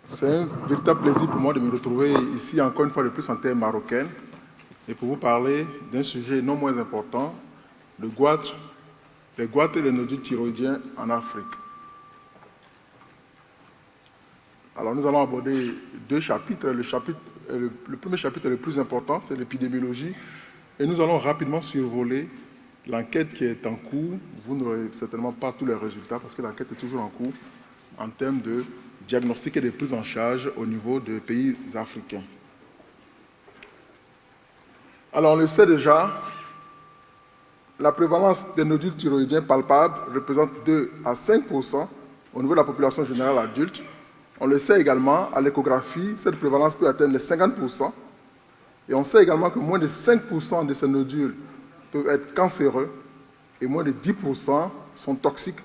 C'est un véritable plaisir pour moi de me retrouver ici encore une fois de plus en terre marocaine et pour vous parler d'un sujet non moins important, le goitre, les goitres et les nodules thyroïdiens en Afrique. Alors nous allons aborder deux chapitres. Le premier chapitre est le plus important, c'est l'épidémiologie. Et nous allons rapidement survoler l'enquête qui est en cours. Vous n'aurez certainement pas tous les résultats parce que l'enquête est toujours en cours en termes de diagnostic et de prise en charge au niveau des pays africains. Alors on le sait déjà, la prévalence des nodules thyroïdiens palpables représente 2 à 5% au niveau de la population générale adulte. On le sait également, à l'échographie, cette prévalence peut atteindre les 50%. Et on sait également que moins de 5% de ces nodules peuvent être cancéreux et moins de 10% sont toxiques.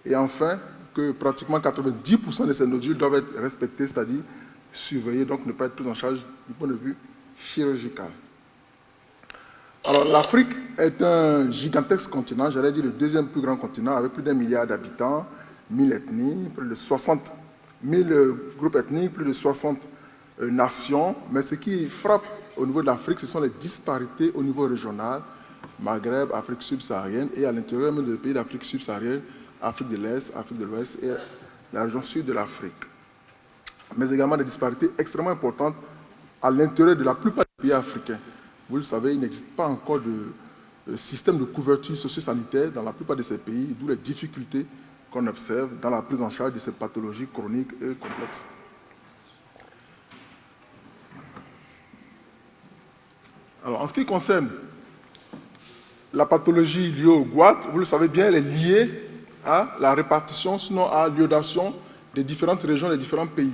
Et enfin, que pratiquement 90% de ces nodules doivent être respectés, c'est-à-dire surveillés, donc ne pas être pris en charge du point de vue chirurgical. Alors, l'Afrique est un gigantesque continent, j'allais dire le deuxième plus grand continent, avec plus d'1 milliard d'habitants, 1000 ethnies, plus de 60 000 groupes ethniques, plus de 60 nations. Mais ce qui frappe au niveau de l'Afrique, ce sont les disparités au niveau régional, Maghreb, Afrique subsaharienne, et à l'intérieur même des pays d'Afrique subsaharienne, Afrique de l'Est, Afrique de l'Ouest et la région sud de l'Afrique. Mais également des disparités extrêmement importantes à l'intérieur de la plupart des pays africains. Vous le savez, il n'existe pas encore de système de couverture socio-sanitaire dans la plupart de ces pays, d'où les difficultés qu'on observe dans la prise en charge de ces pathologies chroniques et complexes. Alors, en ce qui concerne la pathologie liée au goitre, vous le savez bien, elle est liée à la répartition, sinon à l'iodation des différentes régions des différents pays.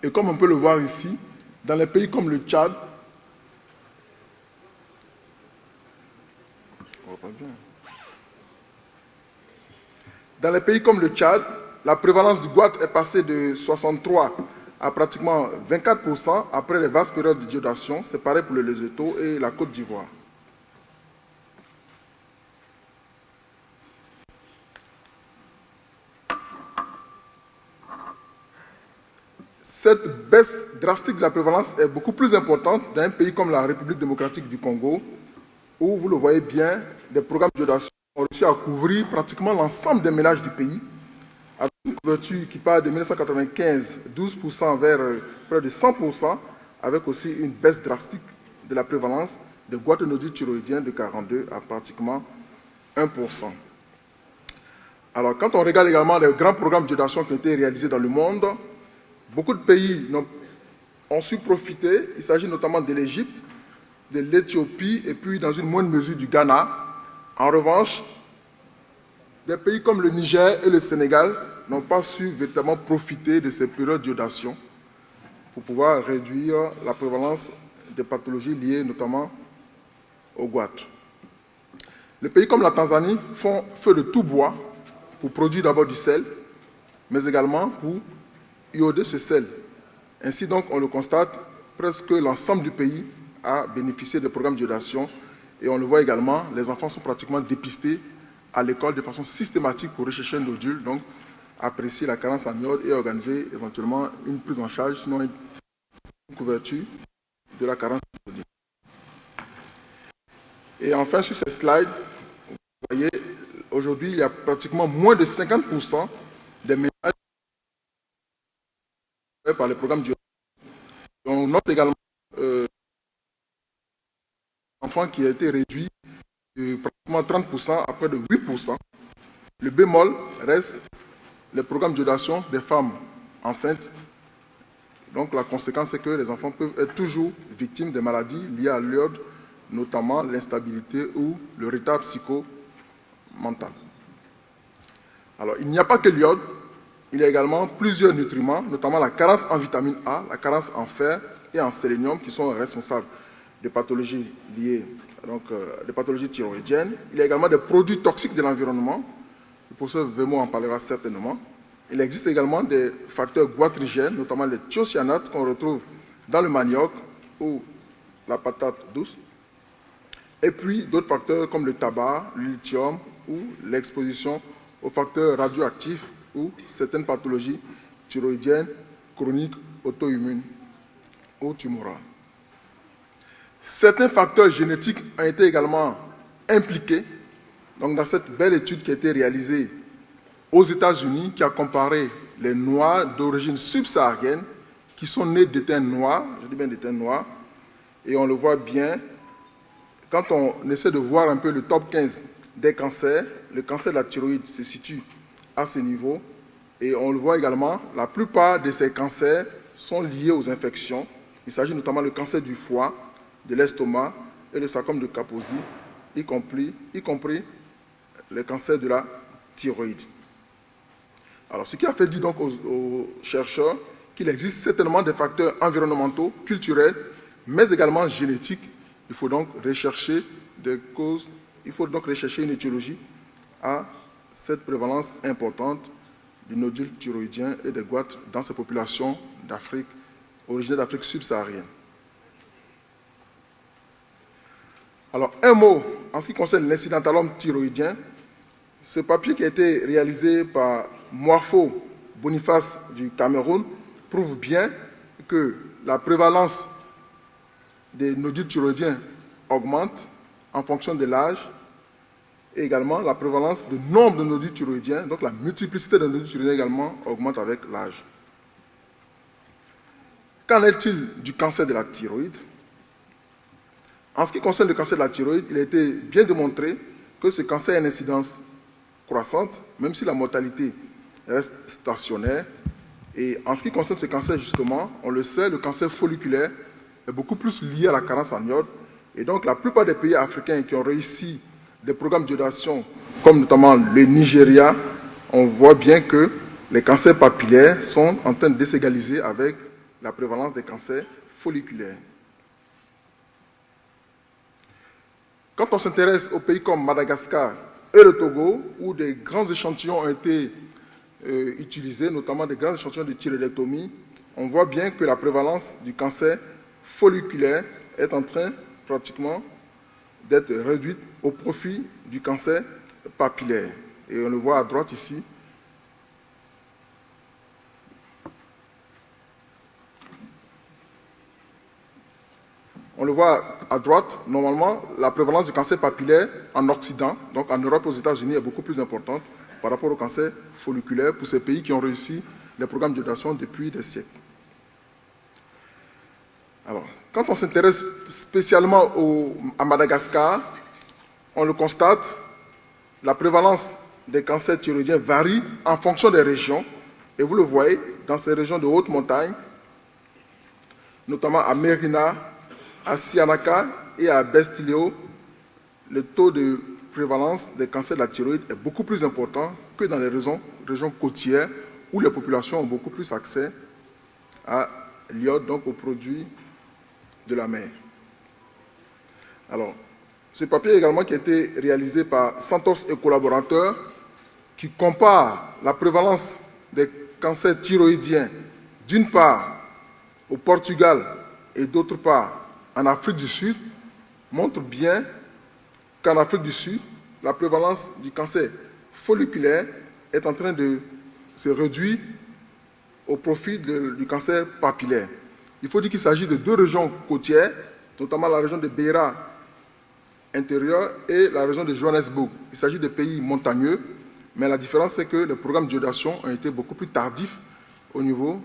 Et comme on peut le voir ici, dans les pays comme le Tchad, la prévalence du goitre est passée de 63 à pratiquement 24% après les vastes périodes d'iodation. C'est pareil pour le Lesotho et la Côte d'Ivoire. Cette baisse drastique de la prévalence est beaucoup plus importante dans un pays comme la République démocratique du Congo, où, vous le voyez bien, des programmes d'iodation ont réussi à couvrir pratiquement l'ensemble des ménages du pays, avec une couverture qui part de 1995, 12% vers près de 100%, avec aussi une baisse drastique de la prévalence des goitres nodules thyroïdiens de 42 à pratiquement 1%. Alors, quand on regarde également les grands programmes d'iodation qui ont été réalisés dans le monde, beaucoup de pays ont su profiter. Il s'agit notamment de l'Égypte, de l'Éthiopie et puis dans une moindre mesure du Ghana. En revanche, des pays comme le Niger et le Sénégal n'ont pas su véritablement profiter de ces périodes d'iodation pour pouvoir réduire la prévalence des pathologies liées notamment au goitre. Les pays comme la Tanzanie font feu de tout bois pour produire d'abord du sel, mais également pour ioder ce sel. Ainsi donc, on le constate, presque l'ensemble du pays a bénéficié des programmes d'iodation et on le voit également, les enfants sont pratiquement dépistés à l'école de façon systématique pour rechercher un nodule, donc apprécier la carence en iode et organiser éventuellement une prise en charge, sinon une couverture de la carence en iode. Et enfin, sur ces slides, vous voyez, aujourd'hui, il y a pratiquement moins de 50% des ménages par les programmes d'iodation. On note également enfant qui a été réduit de pratiquement 30% à près de 8%. Le bémol reste les programmes d'iodation des femmes enceintes. Donc la conséquence est que les enfants peuvent être toujours victimes des maladies liées à l'iode, notamment l'instabilité ou le retard psychomental. Alors il n'y a pas que l'iode, il y a également plusieurs nutriments, notamment la carence en vitamine A, la carence en fer et en sélénium qui sont responsables des pathologies liées, donc des pathologies thyroïdiennes. Il y a également des produits toxiques de l'environnement. Le professeur Vemo en parlera certainement. Il existe également des facteurs goitrigènes, notamment les thiocyanates qu'on retrouve dans le manioc ou la patate douce. Et puis d'autres facteurs comme le tabac, le lithium ou l'exposition aux facteurs radioactifs ou certaines pathologies thyroïdiennes chronique auto-immune ou tumorale. Certains facteurs génétiques ont été également impliqués donc, dans cette belle étude qui a été réalisée aux États-Unis, qui a comparé les Noirs d'origine subsaharienne qui sont nés d'étain noir, je dis bien d'étain noir, et on le voit bien, quand on essaie de voir un peu le top 15 des cancers, le cancer de la thyroïde se situe à ce niveau, et on le voit également, la plupart de ces cancers sont liés aux infections. Il s'agit notamment du cancer du foie, de l'estomac et le sarcome de Kaposi, y compris les cancers de la thyroïde. Alors, ce qui a fait dire donc aux chercheurs qu'il existe certainement des facteurs environnementaux, culturels, mais également génétiques. Il faut donc rechercher des causes, il faut donc rechercher une étiologie à cette prévalence importante du nodule thyroïdien et des goitres dans ces populations d'Afrique, originaires d'Afrique subsaharienne. Alors, un mot en ce qui concerne l'incidentalome thyroïdien. Ce papier qui a été réalisé par Moafo Boniface du Cameroun prouve bien que la prévalence des nodules thyroïdiens augmente en fonction de l'âge et également la prévalence du nombre de nodules thyroïdiens, donc la multiplicité de nodules thyroïdiens également augmente avec l'âge. Qu'en est-il du cancer de la thyroïde? En ce qui concerne le cancer de la thyroïde, il a été bien démontré que ce cancer a une incidence croissante, même si la mortalité reste stationnaire. Et en ce qui concerne ce cancer, justement, on le sait, le cancer folliculaire est beaucoup plus lié à la carence en iode. Et donc, la plupart des pays africains qui ont réussi des programmes d'iodation, comme notamment le Nigeria, on voit bien que les cancers papillaires sont en train de s'égaliser avec la prévalence des cancers folliculaires. Quand on s'intéresse aux pays comme Madagascar et le Togo, où des grands échantillons ont été utilisés, notamment des grands échantillons de thyroïdectomie, on voit bien que la prévalence du cancer folliculaire est en train pratiquement d'être réduite au profit du cancer papillaire. Et on le voit à droite ici. On le voit à droite, normalement, la prévalence du cancer papillaire en Occident, donc en Europe et aux États-Unis, est beaucoup plus importante par rapport au cancer folliculaire pour ces pays qui ont réussi les programmes d'iodation depuis des siècles. Alors, quand on s'intéresse spécialement à Madagascar, on le constate, la prévalence des cancers thyroïdiens varie en fonction des régions. Et vous le voyez, dans ces régions de haute montagne, notamment à Merina, à Sianaka et à Bestileo, le taux de prévalence des cancers de la thyroïde est beaucoup plus important que dans les régions côtières où les populations ont beaucoup plus accès à l'iode, donc aux produits de la mer. Alors, ce papier également qui a été réalisé par Santos et collaborateurs qui compare la prévalence des cancers thyroïdiens d'une part au Portugal et d'autre part en Afrique du Sud, montre bien qu'en Afrique du Sud, la prévalence du cancer folliculaire est en train de se réduire au profit du cancer papillaire. Il faut dire qu'il s'agit de deux régions côtières, notamment la région de Beira intérieure et la région de Johannesburg. Il s'agit de pays montagneux, mais la différence c'est que les programmes d'iodation ont été beaucoup plus tardifs au niveau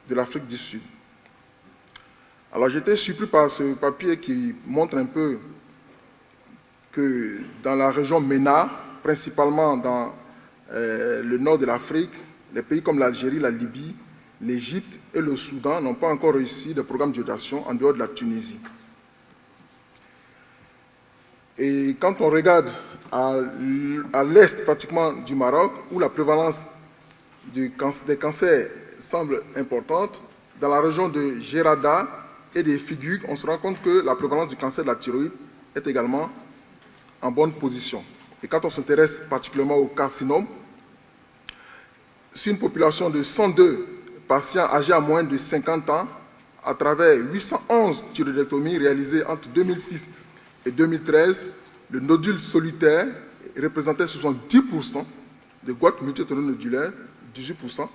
de l'Afrique du Sud. Alors j'étais surpris par ce papier qui montre un peu que dans la région MENA, principalement dans le nord de l'Afrique, les pays comme l'Algérie, la Libye, l'Égypte et le Soudan n'ont pas encore réussi des programmes d'iodation en dehors de la Tunisie. Et quand on regarde à l'est pratiquement du Maroc, où la prévalence des cancers semble importante, dans la région de Gerada et des Figues, on se rend compte que la prévalence du cancer de la thyroïde est également en bonne position. Et quand on s'intéresse particulièrement au carcinome, sur une population de 102 patients âgés à moins de 50 ans, à travers 811 thyroïdectomies réalisées entre 2006 et 2013, le nodule solitaire représentait 70% de goitres multitonodulaires, 18%,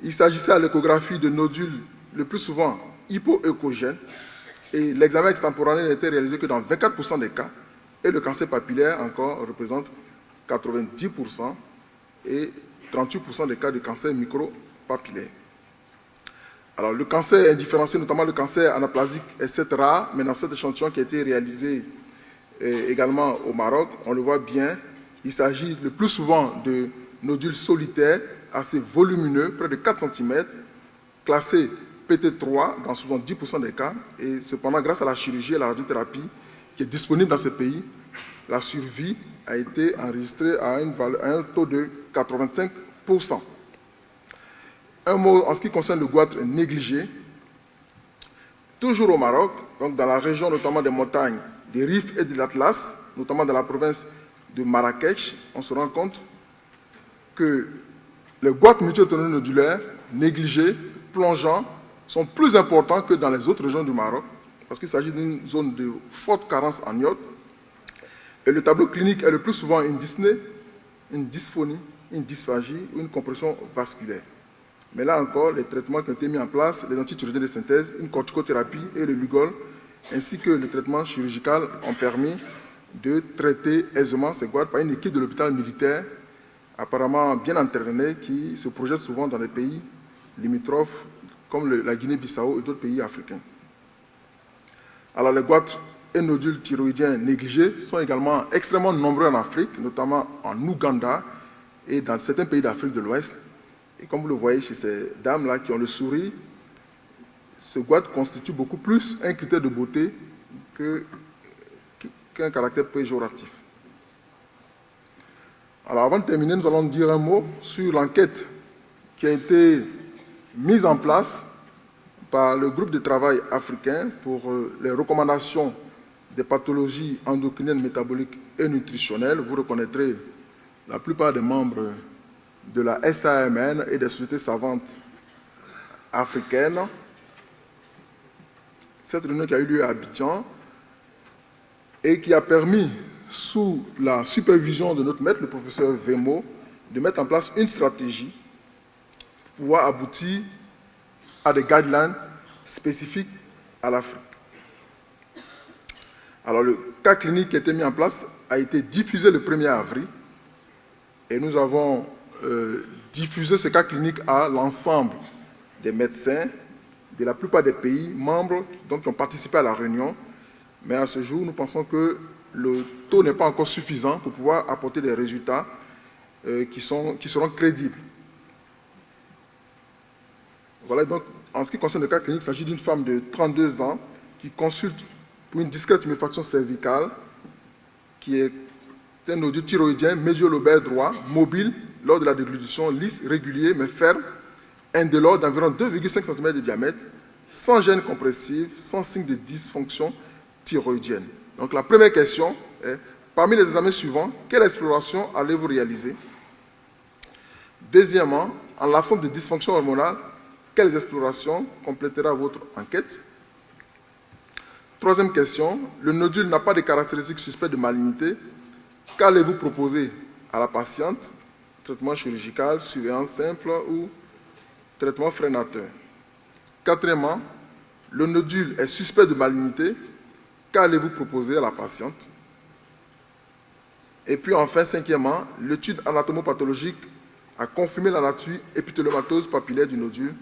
Il s'agissait à l'échographie de nodules le plus souvent hypoéchogènes et l'examen extemporané n'était réalisé que dans 24% des cas et le cancer papillaire encore représente 90% et 38% des cas de cancer micropapillaire. Alors le cancer indifférencié, notamment le cancer anaplasique, est certes rare, mais dans cet échantillon qui a été réalisé également au Maroc, on le voit bien, il s'agit le plus souvent de nodules solitaires, assez volumineux, près de 4 cm, classés PT3 dans 70% des cas, et cependant, grâce à la chirurgie et la radiothérapie qui est disponible dans ces pays, la survie a été enregistrée à un taux de 85%. Un mot en ce qui concerne le goitre négligé. Toujours au Maroc, donc dans la région notamment des montagnes, des Rifs et de l'Atlas, notamment dans la province de Marrakech, on se rend compte que les goitres multi-autonomes nodulaires négligés, plongeants, sont plus importants que dans les autres régions du Maroc, parce qu'il s'agit d'une zone de forte carence en iode. Et le tableau clinique est le plus souvent une dyspnée, une dysphonie, une dysphagie ou une compression vasculaire. Mais là encore, les traitements qui ont été mis en place, les antithyroïdiens de synthèse, une corticothérapie et le Lugol, ainsi que le traitement chirurgical ont permis de traiter aisément ces goitres par une équipe de l'hôpital militaire, apparemment bien entraînée, qui se projette souvent dans des pays limitrophes comme la Guinée-Bissau et d'autres pays africains. Alors les goitres et nodules thyroïdiens négligés sont également extrêmement nombreux en Afrique, notamment en Ouganda et dans certains pays d'Afrique de l'Ouest. Et comme vous le voyez chez ces dames-là qui ont le sourire, ce goitre constitue beaucoup plus un critère de beauté qu'un caractère péjoratif. Alors avant de terminer, nous allons dire un mot sur l'enquête qui a été mise en place par le groupe de travail africain pour les recommandations des pathologies endocriniennes, métaboliques et nutritionnelles. Vous reconnaîtrez la plupart des membres de la SAMN et des sociétés savantes africaines. Cette réunion qui a eu lieu à Abidjan et qui a permis, sous la supervision de notre maître, le professeur Vemo, de mettre en place une stratégie pour pouvoir aboutir à des guidelines spécifiques à l'Afrique. Alors le cas clinique qui a été mis en place a été diffusé le 1er avril et nous avons diffuser ce cas clinique à l'ensemble des médecins de la plupart des pays membres qui ont participé à la réunion. Mais à ce jour, nous pensons que le taux n'est pas encore suffisant pour pouvoir apporter des résultats qui seront crédibles. Voilà, donc, en ce qui concerne le cas clinique, il s'agit d'une femme de 32 ans qui consulte pour une discrète tuméfaction cervicale qui est un nodule thyroïdien médio-lobaire droit, mobile, lors de la déglutition, lisse, régulier, mais ferme, indolore d'environ 2,5 cm de diamètre, sans gêne compressive, sans signe de dysfonction thyroïdienne. Donc la première question est, parmi les examens suivants, quelle exploration allez-vous réaliser? Deuxièmement, en l'absence de dysfonction hormonale, quelles explorations complétera votre enquête? Troisième question, le nodule n'a pas de caractéristiques suspectes de malignité. Qu'allez-vous proposer à la patiente? Traitement chirurgical, surveillance simple ou traitement freinateur. Quatrièmement, le nodule est suspect de malignité. Qu'allez-vous proposer à la patiente? Et puis enfin, cinquièmement, l'étude anatomopathologique a confirmé la nature épithélomatose papillaire du nodule.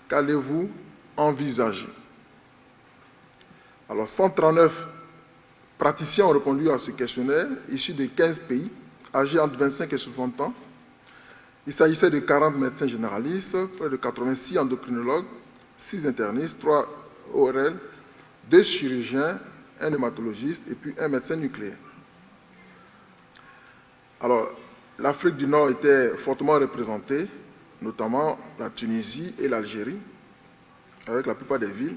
Qu'allez-vous envisager? Alors, 139 praticiens ont répondu à ce questionnaire, issus de 15 pays, âgés entre 25 et 60 ans. Il s'agissait de 40 médecins généralistes, près de 86 endocrinologues, 6 internistes, 3 ORL, 2 chirurgiens, 1 hématologiste et puis 1 médecin nucléaire. Alors, l'Afrique du Nord était fortement représentée, notamment la Tunisie et l'Algérie, avec la plupart des villes.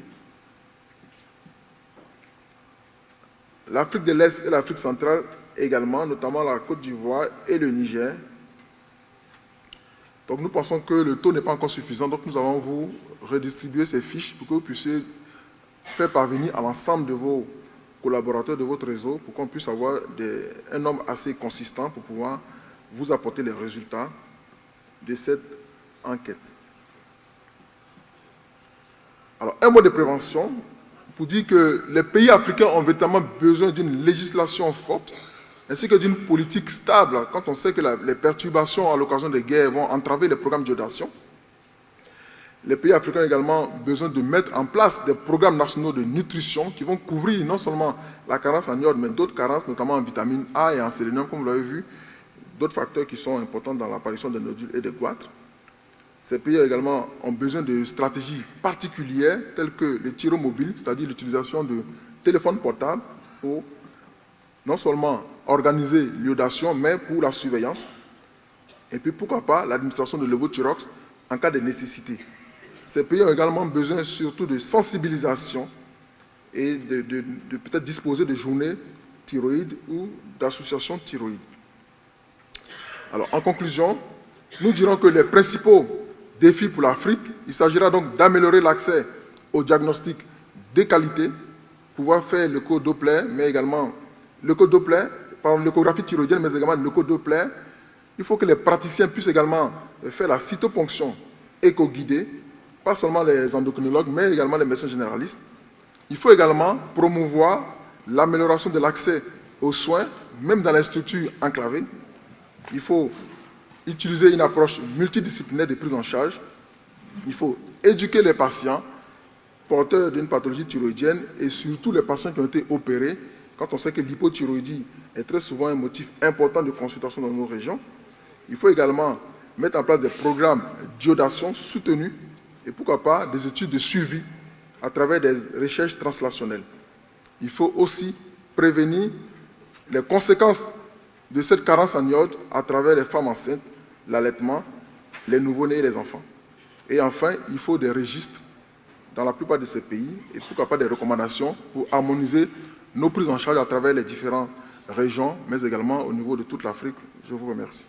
L'Afrique de l'Est et l'Afrique centrale également, notamment la Côte d'Ivoire et le Niger. Donc nous pensons que le taux n'est pas encore suffisant, donc nous allons vous redistribuer ces fiches pour que vous puissiez faire parvenir à l'ensemble de vos collaborateurs de votre réseau pour qu'on puisse avoir un nombre assez consistant pour pouvoir vous apporter les résultats de cette enquête. Alors, un mot de prévention pour dire que les pays africains ont véritablement besoin d'une législation forte ainsi que d'une politique stable quand on sait que les perturbations à l'occasion des guerres vont entraver les programmes d'iodation. Les pays africains ont également besoin de mettre en place des programmes nationaux de nutrition qui vont couvrir non seulement la carence en iode, mais d'autres carences, notamment en vitamine A et en sélénium, comme vous l'avez vu, d'autres facteurs qui sont importants dans l'apparition des nodules et des goitres. Ces pays également ont besoin de stratégies particulières telles que les tyromobiles, c'est-à-dire l'utilisation de téléphones portables pour non seulement organiser l'iodation, mais pour la surveillance. Et puis pourquoi pas l'administration de levothyrox en cas de nécessité. Ces pays ont également besoin surtout de sensibilisation et de peut-être disposer de journées thyroïdes ou d'associations thyroïdes. Alors, en conclusion, nous dirons que les principaux défis pour l'Afrique, il s'agira donc d'améliorer l'accès au diagnostic de qualité, pouvoir faire l'écho-Doppler, mais également l'écho-Doppler, par l'échographie thyroïdienne, mais également l'écho-Doppler. Il faut que les praticiens puissent également faire la cytoponction éco-guidée, pas seulement les endocrinologues, mais également les médecins généralistes. Il faut également promouvoir l'amélioration de l'accès aux soins, même dans les structures enclavées. Il faut utiliser une approche multidisciplinaire de prise en charge. Il faut éduquer les patients porteurs d'une pathologie thyroïdienne et surtout les patients qui ont été opérés, quand on sait que l'hypothyroïdie est très souvent un motif important de consultation dans nos régions. Il faut également mettre en place des programmes d'iodation soutenus et pourquoi pas des études de suivi à travers des recherches translationnelles. Il faut aussi prévenir les conséquences de cette carence en iode à travers les femmes enceintes, l'allaitement, les nouveau-nés et les enfants. Et enfin, il faut des registres dans la plupart de ces pays et pourquoi pas des recommandations pour harmoniser nos prises en charge à travers les différentes régions, mais également au niveau de toute l'Afrique. Je vous remercie.